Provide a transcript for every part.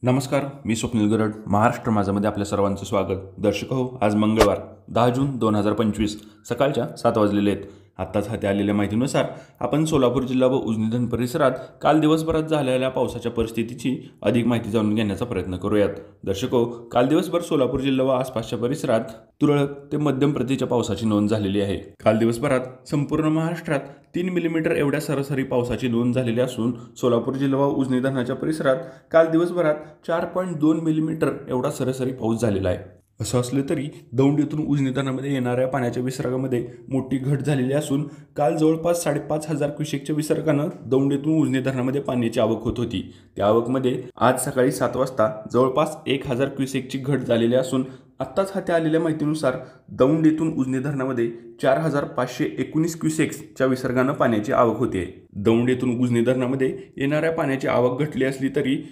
नमस्कार, मी स्वप्नील गरड. महाराष्ट्र माझामध्ये आपल्या सर्वांचं स्वागत. दर्शक हो, आज मंगळवार 10 जून 2025 सकाळच्या 7 वाजलेले आहेत. आत्ताच हाती आलेल्या माहितीनुसार आपण सोलापूर जिल्हा व उजनीधरण परिसरात काल दिवसभरात झालेल्या पावसाच्या परिस्थितीची अधिक माहिती जाणून घेण्याचा प्रयत्न करूयात. दर्शक हो, काल दिवसभर सोलापूर जिल्हा व आसपासच्या परिसरात तुरळक ते मध्यम प्रतीच्या पावसाची नोंद झालेली आहे. काल दिवसभरात संपूर्ण महाराष्ट्रात 3 मिलीमीटर एवढ्या सरासरी पावसाची नोंद झालेली असून सोलापूर जिल्हा व उजनी धरणाच्या परिसरात काल दिवसभरात 4.2 मिलीमीटर एवढा सरासरी पाऊस झालेला आहे. असं असलं तरी दौंड येथून उजनी धरणामध्ये येणाऱ्या पाण्याच्या विसर्गामध्ये मोठी घट झालेली असून काल जवळपास 5,500 क्युसेकच्या विसर्गानं दौंड येथून उजनी धरणामध्ये पाण्याची आवक होत होती. त्या आवकमध्ये आज सकाळी 7 वाजता जवळपास 1,000 क्युसेकची घट झालेली असून आत्ताच हाती आलेल्या माहितीनुसार दौंड येथून उजनी धरणामध्ये 4,519 क्युसेक्सच्या विसर्गानं पाण्याची आवक होते. दौंड येथून उजनी धरणामध्ये येणाऱ्या पाण्याची आवक घटली असली तरी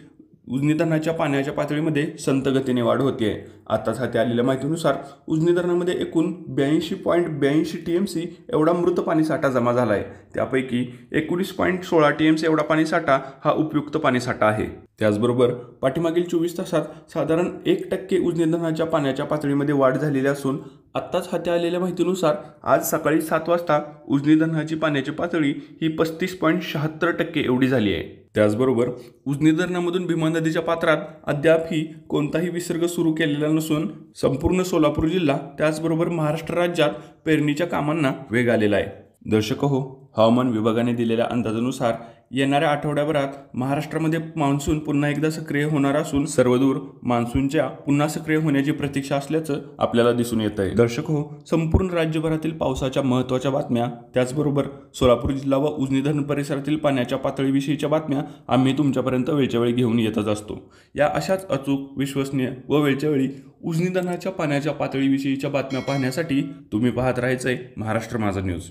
उजनी धरणाच्या पाण्याच्या पातळीमध्ये संत गतीने वाढ होते. आताच हाती आलेल्या माहितीनुसार उजनी धरणामध्ये एकूण 82.82 TMC एवढा मृत पाणीसाठा जमा झाला आहे. त्यापैकी 19.16 TMC एवढा पाणीसाठा हा उपयुक्त पाणीसाठा आहे. त्याचबरोबर पाठीमागील 24 तासात साधारण 1% उजनी धरणाच्या पाण्याच्या पातळीमध्ये वाढ झालेली असून आत्ताच हाती आलेल्या माहितीनुसार आज सकाळी 7 वाजता उजनी धरणाची पाण्याची पातळी ही 35.76% एवढी झाली आहे. त्याचबरोबर उजनी धरणामधून भीमा नदीच्या पात्रात अद्यापही कोणताही विसर्ग सुरू केलेला नसून संपूर्ण सोलापूर जिल्हा त्याचबरोबर महाराष्ट्र राज्यात पेरणीच्या कामांना वेग आलेला आहे. दर्शक हो, हवामान विभागाने दिलेल्या अंदाजानुसार येणाऱ्या आठवड्याभरात महाराष्ट्रामध्ये मान्सून पुन्हा एकदा सक्रिय होणार असून सर्वदूर मान्सूनच्या पुन्हा सक्रिय होण्याची प्रतीक्षा असल्याचं आपल्याला दिसून येत आहे. दर्शक हो, संपूर्ण राज्यभरातील पावसाच्या महत्त्वाच्या बातम्या त्याचबरोबर सोलापूर जिल्हा व उजनी धरण परिसरातील पाण्याच्या पातळीविषयीच्या बातम्या आम्ही तुमच्यापर्यंत वेळच्या वेळी घेऊन येतच असतो. या अशाच अचूक, विश्वसनीय व वेळच्या वेळी उजनी धरणाच्या पाण्याच्या पातळीविषयीच्या बातम्या पाहण्यासाठी तुम्ही पाहत राहायचंय महाराष्ट्र माझा न्यूज.